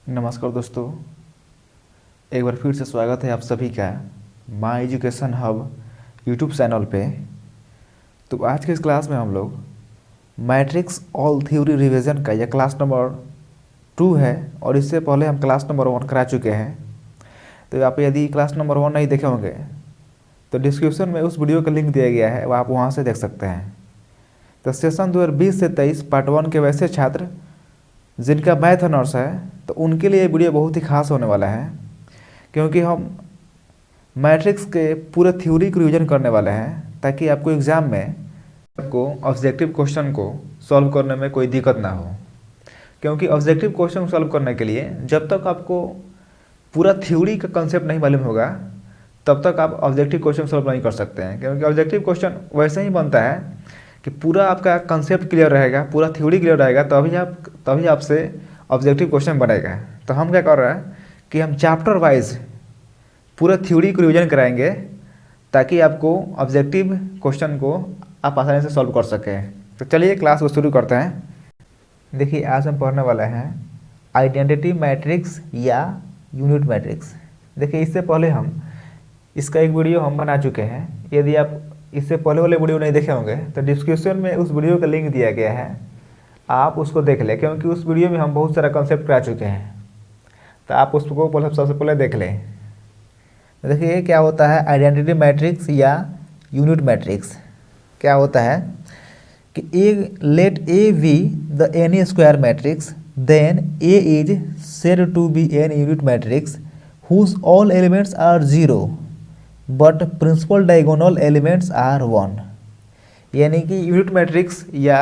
नमस्कार दोस्तों, एक बार फिर से स्वागत है आप सभी का my education hub YouTube channel पे। तो आज के इस क्लास में हम लोग मैट्रिक्स ऑल थ्योरी रिवीजन का यह क्लास नंबर 2 है और इससे पहले हम क्लास नंबर 1 करा चुके हैं। तो आप यदि क्लास नंबर 1 नहीं देखे होंगे तो डिस्क्रिप्शन में उस वीडियो का लिंक दिया गया है, वह आप वहाँ से देख सकते हैं। तो सेशन 2020 से 23 पार्ट 1 के वैसे छात्र जिनका मैथ ऑनर्स है तो उनके लिए ये वीडियो बहुत ही खास होने वाला है, क्योंकि हम मैट्रिक्स के पूरे थ्योरी को रिवीजन करने वाले हैं ताकि आपको एग्ज़ाम में आपको ऑब्जेक्टिव क्वेश्चन को सॉल्व करने में कोई दिक्कत ना हो। क्योंकि ऑब्जेक्टिव क्वेश्चन सॉल्व करने के लिए जब तक आपको पूरा थ्योरी का कंसेप्ट नहीं मालूम होगा तब तक आप ऑब्जेक्टिव क्वेश्चन सॉल्व नहीं कर सकते हैं। क्योंकि ऑब्जेक्टिव क्वेश्चन वैसे ही बनता है कि पूरा आपका कंसेप्ट क्लियर रहेगा, पूरा थ्योरी क्लियर रहेगा, तभी आपसे ऑब्जेक्टिव क्वेश्चन बनेगा। तो हम क्या कर रहे हैं कि हम चैप्टर वाइज पूरा थ्योरी को रिवीजन कराएंगे ताकि आपको ऑब्जेक्टिव क्वेश्चन को आप आसानी से सॉल्व कर सकें। तो चलिए क्लास को शुरू करते हैं। देखिए, आज हम पढ़ने वाले हैं आइडेंटिटी मैट्रिक्स या यूनिट मैट्रिक्स। देखिए, इससे पहले हम इसका एक वीडियो हम बना चुके हैं। यदि आप इससे पहले वाले वीडियो नहीं देखे होंगे तो डिस्क्रिप्शन में उस वीडियो का लिंक दिया गया है, आप उसको देख लें। क्योंकि उस वीडियो में हम बहुत सारा कंसेप्ट करा चुके हैं, तो आप उसको सबसे पहले देख लें। देखिए क्या होता है आइडेंटिटी मैट्रिक्स या यूनिट मैट्रिक्स। क्या होता है कि let A B the any square matrix then A is said to be an unit matrix whose all elements are 0 but principal diagonal elements are 1। यानी कि यूनिट मैट्रिक्स या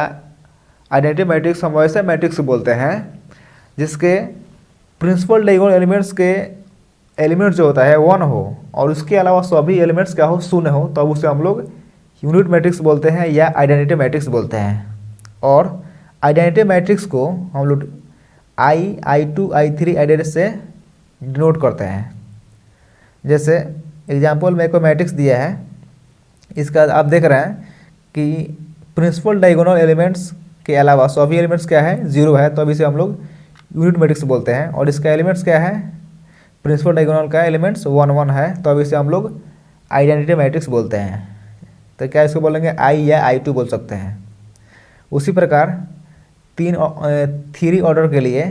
identity matrix हम वैसे matrix बोलते हैं जिसके प्रिंसिपल डायगोनल एलिमेंट्स के element जो होता है 1 हो और उसके अलावा सभी एलिमेंट्स क्या हो, 0 हो, तब उसे हम लोग यूनिट मैट्रिक्स बोलते हैं या आइडेंटिटी मैट्रिक्स बोलते हैं। और आइडेंटिटी मैट्रिक्स को हम लोग I2 I3 आइडेंटिटी से डिनोट करते हैं। जैसे एग्जाम्पल में कोई मैट्रिक्स दिया है, इसका आप देख रहे हैं कि प्रिंसिपल डायगोनल एलिमेंट्स के अलावा सभी एलिमेंट्स क्या है, 0 है, तो अब इसे हम लोग यूनिट मैट्रिक्स बोलते हैं। और इसका एलिमेंट्स क्या है, प्रिंसिपल डायगोनल का एलिमेंट्स 1 1 है, तो अब इसे हम लोग आइडेंटिटी मैट्रिक्स बोलते हैं। तो क्या इसको बोलेंगे I या I2 बोल सकते हैं। उसी प्रकार 3 ऑर्डर के लिए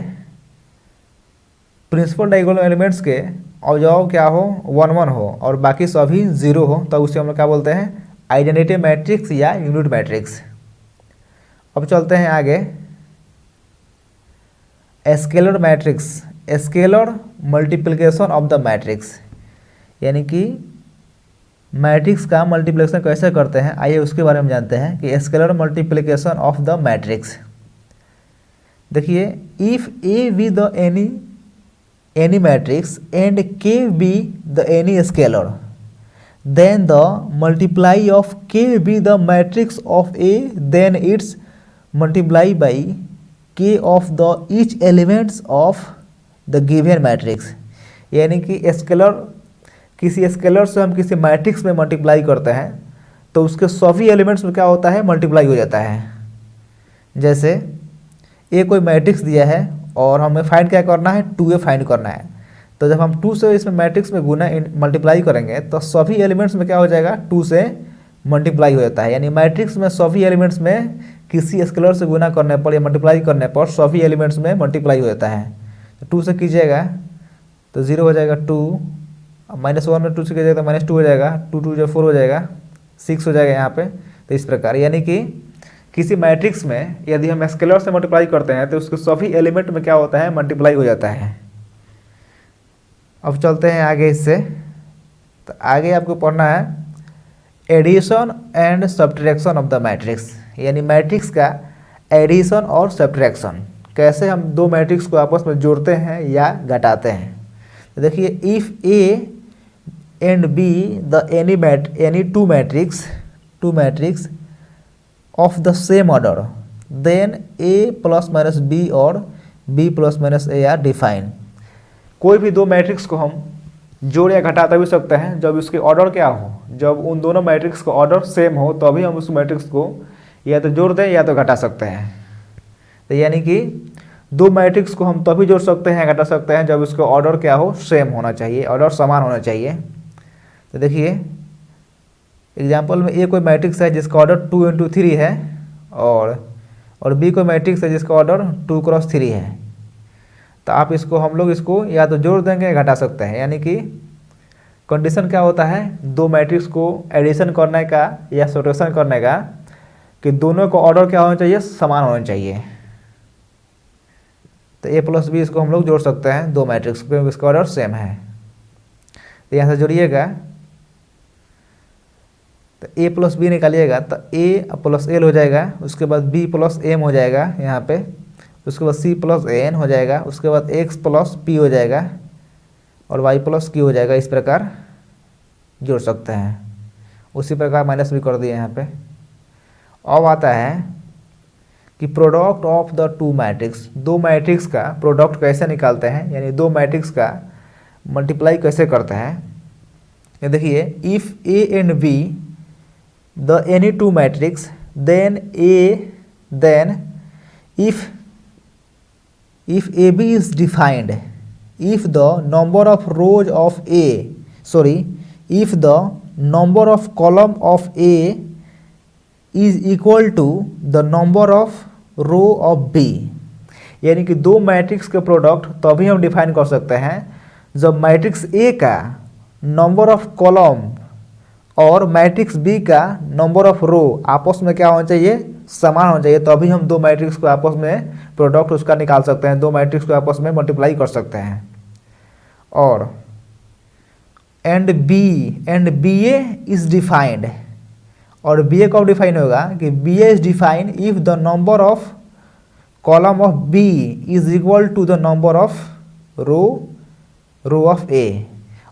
प्रिंसिपल डायगोनल एलिमेंट्स के औजाव क्या हो, 1 1 हो और बाकी सभी 0 हो, तो उसे हम लोग क्या बोलते हैं, आइडेंटिटी मैट्रिक्स या यूनिट मैट्रिक्स। अब चलते हैं आगे। Scalar matrix, scalar multiplication of the matrix, यानी कि मैट्रिक्स का मल्टीप्लिकेशन कैसे करते हैं, आइए उसके बारे में जानते हैं कि scalar multiplication of the matrix. देखिए, if A B the any matrix and k be the any scalar, then the multiply of k be the matrix of A, then its multiply by k of the each elements of the given matrix। यानी कि scalar, किसी scalar से हम किसी matrix में multiply करते हैं तो उसके सभी एलिमेंट्स में क्या होता है, मल्टीप्लाई हो जाता है। जैसे ए कोई मैट्रिक्स दिया है और हमें फाइंड क्या करना है, 2a फाइंड करना है। तो जब हम 2 से इसमें मैट्रिक्स में गुना मल्टीप्लाई करेंगे तो सभी एलिमेंट्स में क्या हो जाएगा, 2 से मल्टीप्लाई हो जाता है। यानी मैट्रिक्स में सभी एलिमेंट्स में किसी स्केलर से गुना करने पर या मल्टीप्लाई करने पर सभी एलिमेंट्स में मल्टीप्लाई हो जाता है। तो 2 से कीजिएगा तो 0 हो जाएगा 2, -1 में 2 से कीजिएगा तो -2 हो जाएगा, 2 2 जो 4 हो जाएगा, 6 हो जाएगा यहाँ पे। तो इस प्रकार यानी कि किसी मैट्रिक्स में यदि हम स्केलर से मल्टीप्लाई करते हैं तो उसके सभी एलिमेंट में क्या होता है, मल्टीप्लाई हो जाता है। अब चलते हैं आगे इससे। तो आगे आपको पढ़ना है addition and subtraction of the matrix, यानी मैट्रिक्स का एडिशन और सब्ट्रैक्शन, कैसे हम दो मैट्रिक्स को आपस में जोड़ते हैं या घटाते हैं। तो देखिए, if A and B the any two matrix of the same order, then a plus minus b और b plus minus a are defined। कोई भी दो मैट्रिक्स को हम जोड़ या घटा तभी सकते हैं जब उसके ऑर्डर क्या हो, जब उन दोनों मैट्रिक्स का ऑर्डर सेम हो तभी हम उस मैट्रिक्स को या तो जोड़ दें या तो घटा सकते हैं। तो यानी कि दो मैट्रिक्स को हम तभी जोड़ सकते हैं, घटा सकते हैं जब इसका ऑर्डर क्या हो, सेम होना चाहिए, ऑर्डर समान होना चाहिए। तो देखिए एग्जाम्पल में ए कोई मैट्रिक्स है जिसका ऑर्डर 2 × 3 है और बी कोई मैट्रिक्स है जिसका ऑर्डर 2 × 3 है। तो आप इसको हम लोग इसको या तो जोड़ देंगे या घटा सकते हैं, यानी कि कंडीशन क्या होता है, दो मैट्रिक्स को एडिशन करने का या सब्ट्रैक्शन करने का कि दोनों का ऑर्डर क्या होना चाहिए, समान होना चाहिए। तो ए प्लस बी इसको हम लोग जोड़ सकते हैं दो मैट्रिक्स को, इसका ऑर्डर सेम है। तो यहाँ से जोड़िएगा तो ए प्लस बी निकालिएगा तो ए प्लस एल हो जाएगा, उसके बाद बी प्लस एम हो जाएगा यहाँ पे, उसके बाद सी प्लस एन हो जाएगा, उसके बाद एक्स प्लस पी हो जाएगा और वाई प्लस क्यू हो जाएगा। इस प्रकार जोड़ सकते हैं। उसी प्रकार माइनस भी कर दिए यहाँ पे। अब आता है कि product of the two matrix, दो मैट्रिक्स का प्रोडक्ट कैसे निकालते हैं, यानी दो मैट्रिक्स का मल्टीप्लाई कैसे करते हैं। ये देखिए, if A and B the any two matrix then if AB is defined, if the number of rows of if the number of column of A is equal to the number of row of B, यानी कि दो matrix के product तभी हम define कर सकते हैं जब मैट्रिक्स A का नंबर ऑफ कॉलम और मैट्रिक्स बी का नंबर ऑफ रो आपस में क्या होना चाहिए, समान होना चाहिए। तभी हम दो मैट्रिक्स को आपस में प्रोडक्ट उसका निकाल सकते हैं, दो मैट्रिक्स को आपस में मल्टीप्लाई कर सकते हैं। और and B A is defined, और बी ए कब डिफाइन होगा कि B A is defined if the number of column of B is equal to the number of row of A.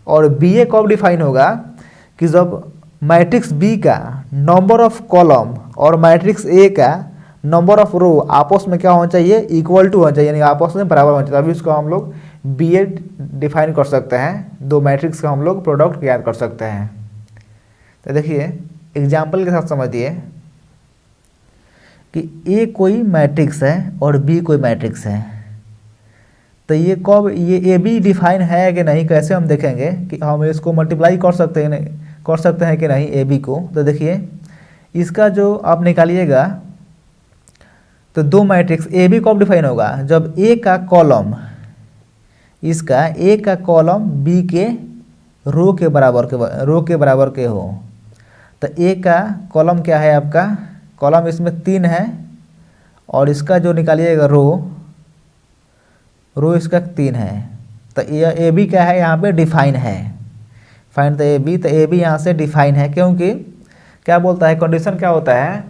और बी ए कब डिफाइन होगा कि जब matrix B का नंबर ऑफ कॉलम और मैट्रिक्स ए का नंबर ऑफ रो आपस में क्या होना चाहिए, इक्वल टू होना चाहिए, यानी आपस में बराबर होना चाहिए। तभी इसको हम लोग बी ए डिफाइन कर सकते हैं, दो मैट्रिक्स का हम लोग प्रोडक्ट तैयार कर सकते हैं। तो देखिए एग्जाम्पल के साथ समझिए कि ए कोई मैट्रिक्स है और बी कोई मैट्रिक्स है। तो ये कब ये ए बी डिफाइन है कि नहीं, कैसे हम देखेंगे कि हम इसको मल्टीप्लाई कर सकते हैं कि नहीं ए बी को। तो देखिए इसका जो आप निकालिएगा तो दो मैट्रिक्स ए बी कब डिफाइन होगा, जब ए का कॉलम, इसका ए का कॉलम बी के रो के बराबर के हो। तो ए का कॉलम क्या है, आपका कॉलम इसमें 3 है और इसका जो निकालिएगा रो इसका 3 है। तो ए बी क्या है, यहाँ पे डिफाइन है, फाइंड द ए बी। तो ए बी यहाँ से डिफाइन है, क्योंकि क्या बोलता है, कंडीशन क्या होता है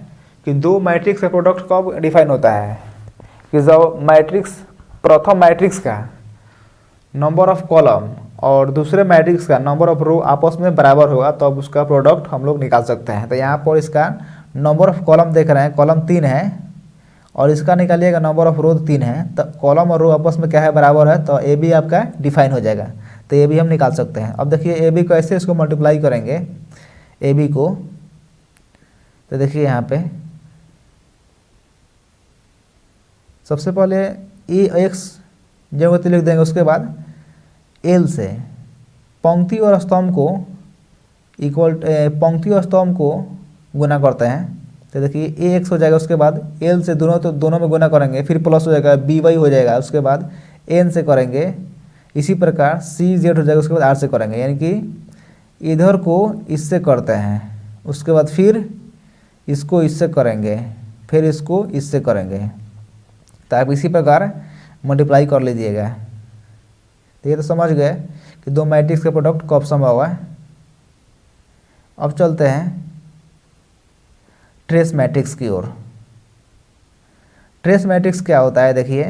कि दो मैट्रिक्स का प्रोडक्ट कब डिफाइन होता है कि जब प्रथम मैट्रिक्स का नंबर ऑफ कॉलम और दूसरे मैट्रिक्स का नंबर ऑफ रो आपस में बराबर होगा तब तो उसका प्रोडक्ट हम लोग निकाल सकते हैं। तो यहाँ पर इसका नंबर ऑफ कॉलम देख रहे हैं, कॉलम 3 है और इसका निकालिएगा नंबर ऑफ रो 3 है। तो कॉलम और रो आपस में क्या है, बराबर है, तो ए बी आपका डिफाइन हो जाएगा। तो ए बी हम निकाल सकते हैं। अब देखिए ए बी को ऐसे इसको मल्टीप्लाई करेंगे ए बी को। तो देखिए यहाँ पे सबसे पहले ए एक्स ज्यामिति लिख देंगे, उसके बाद एल से पंक्ति और स्तंभ को गुना करते हैं। तो देखिए ए एक्स हो जाएगा, उसके बाद एल से दोनों में गुना करेंगे, फिर प्लस हो जाएगा, बी वाई हो जाएगा, उसके बाद एन से करेंगे, इसी प्रकार सी जेड हो जाएगा, उसके बाद आर से करेंगे, यानी कि इधर को इससे करते हैं, उसके बाद फिर इसको इससे करेंगे, फिर इसको इससे करेंगे। तो आप इसी प्रकार मल्टीप्लाई कर लीजिएगा। तो ये तो समझ गए कि दो मैट्रिक्स का प्रोडक्ट कब संभव है। अब चलते हैं ट्रेस मैट्रिक्स की ओर। ट्रेस मैट्रिक्स क्या होता है, देखिए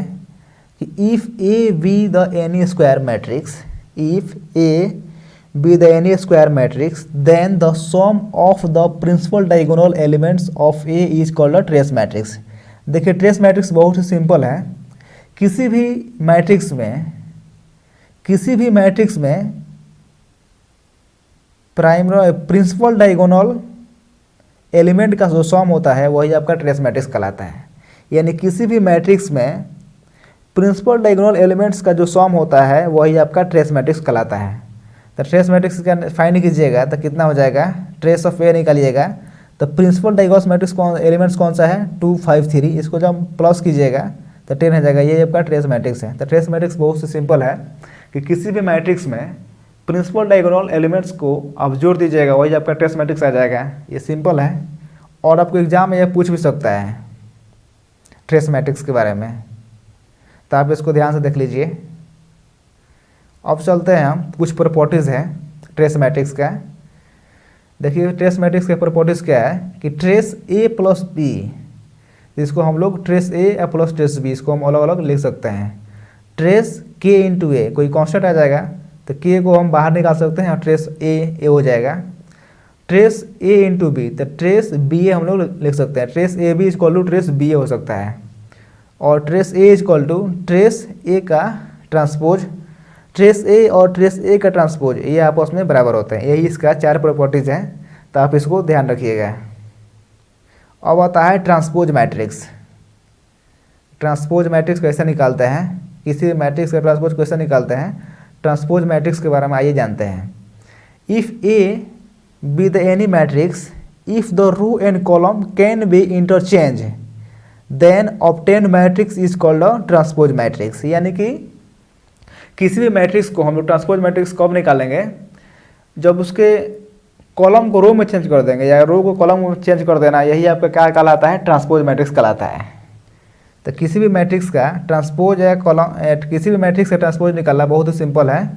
कि if A B the any square matrix, if A B the any square matrix then the sum of the principal diagonal elements of A is called a trace matrix. देखिए trace matrix बहुत ही simple है। किसी भी matrix में principal diagonal element का जो सम होता है वही आपका ट्रेस मैट्रिक्स कहलाता है। यानी किसी भी मैट्रिक्स में प्रिंसिपल डायगोनल एलिमेंट्स का जो सम होता है वही आपका ट्रेस मैट्रिक्स कहलाता है। तो ट्रेस मैट्रिक्स का फाइंड कीजिएगा तो कितना हो जाएगा, ट्रेस ऑफ ए निकालिएगा तो प्रिंसिपल डायगोनल मैट्रिक्स कौन एलिमेंट्स कौन सा है 2 5 3, इसको जब प्लस कीजिएगा तो 10 हो जाएगा, ये आपका ट्रेस मैट्रिक्स है। तो ट्रेस मैट्रिक्स बहुत से सिंपल है कि किसी भी मैट्रिक्स में प्रिंसिपल डायगोनल एलिमेंट्स को आप जोड़ दीजिएगा वही आपका ट्रेस मैट्रिक्स आ जाएगा। ये सिंपल है और आपको एग्जाम में यह पूछ भी सकता है ट्रेस मैट्रिक्स के बारे में, तो आप इसको ध्यान से देख लीजिए। अब चलते हैं हम, कुछ प्रॉपर्टीज़ है ट्रेस मैट्रिक्स का। देखिए ट्रेस मैट्रिक्स के प्रॉपर्टीज़ क्या है कि ट्रेस ए प्लस बी, इसको हम लोग ट्रेस ए प्लस ट्रेस बी, इसको हम अलग अलग लिख सकते हैं। ट्रेस के इंटू ए, कोई कॉन्स्टेंट आ जाएगा तो के को हम बाहर निकाल सकते हैं और ट्रेस ए हो जाएगा। ट्रेस ए इंटू बी, तो ट्रेस बी ए हम लोग लिख सकते हैं, trace A B is equal to trace B A हो सकता है। और trace A is equal to trace A का ट्रांसपोज, ट्रेस ए और ट्रेस ए का ट्रांसपोज ये आपस में बराबर होते हैं। यही इसका 4 प्रॉपर्टीज़ हैं, तो आप इसको ध्यान रखिएगा। अब आता है ट्रांसपोज मैट्रिक्स। ट्रांसपोज मैट्रिक्स कैसे निकालते हैं, किसी भी मैट्रिक्स का ट्रांसपोज कैसे निकालते हैं, ट्रांसपोज मैट्रिक्स के बारे में आइए जानते हैं। If A B the any matrix if the row and column can be interchange then obtain matrix is called a transpose matrix. यानी कि किसी भी मैट्रिक्स को हम लोग ट्रांसपोज मैट्रिक्स कब निकालेंगे, जब उसके कॉलम को रो में चेंज कर देंगे या रो को कॉलम में चेंज कर देना, यही आपका क्या कहलाता है, ट्रांसपोज मैट्रिक्स कहलाता है। तो किसी भी मैट्रिक्स का ट्रांसपोज या कॉलम, किसी भी मैट्रिक्स का ट्रांसपोज निकालना बहुत ही सिंपल है।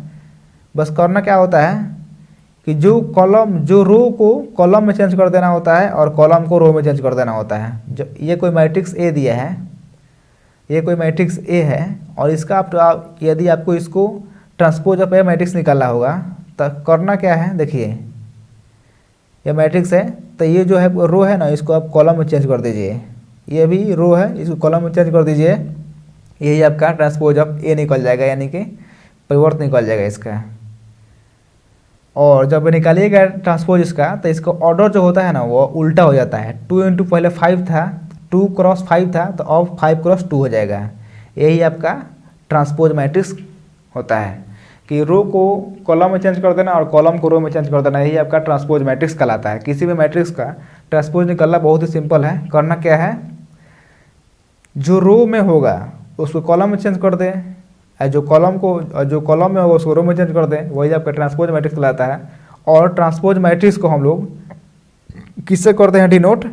बस करना क्या होता है कि जो रो को कॉलम में चेंज कर देना होता है और कॉलम को रो में चेंज कर देना होता है। जो ये कोई मैट्रिक्स ए दिया है, ये कोई मैट्रिक्स ए है और इसका आप यदि आपको इसको ट्रांसपोज ऑफ ए मैट्रिक्स निकालना होगा तो करना क्या है, देखिए ये मैट्रिक्स है तो ये जो है रो है ना, इसको आप कॉलम में चेंज कर दीजिए। ये भी रो है, इसको कॉलम में चेंज कर दीजिए, यही आपका ट्रांसपोज ऑफ ए निकल जाएगा, यानी कि परिवर्तन निकल जाएगा इसका। और जब निकालिएगा ट्रांसपोज इसका तो इसका ऑर्डर जो होता है ना वो उल्टा हो जाता है। 2 इंटू पहले 5 था, 2 क्रॉस 5 था तो अब 5 क्रॉस 2 हो जाएगा। यही आपका ट्रांसपोज मैट्रिक्स होता है कि रो को कॉलम में चेंज कर देना और कॉलम को रो में चेंज कर देना, यही आपका ट्रांसपोज मैट्रिक्स कहलाता है। किसी भी मैट्रिक्स का ट्रांसपोज निकालना बहुत ही सिंपल है। करना क्या है, जो रो में होगा उसको कॉलम में चेंज कर दें, जो कॉलम में होगा उसको रो में चेंज कर दें, वही आपका ट्रांसपोज मैट्रिक्स कहलाता है। और ट्रांसपोज मैट्रिक्स को हम लोग किससे करते हैं डिनोट,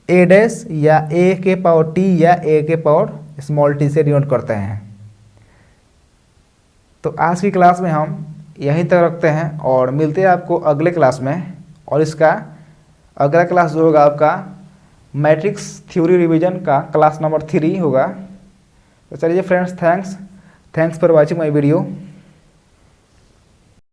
ए डैश या ए के पावर टी या ए के पावर स्मॉल टी से डिनोट करते हैं। तो आज की क्लास में हम यहीं तक रखते हैं और मिलते हैं आपको अगले क्लास में। और इसका अगला क्लास जो होगा आपका मैट्रिक्स थ्योरी रिवीजन का क्लास नंबर 3 होगा। तो चलिए friends, thanks for watching my video.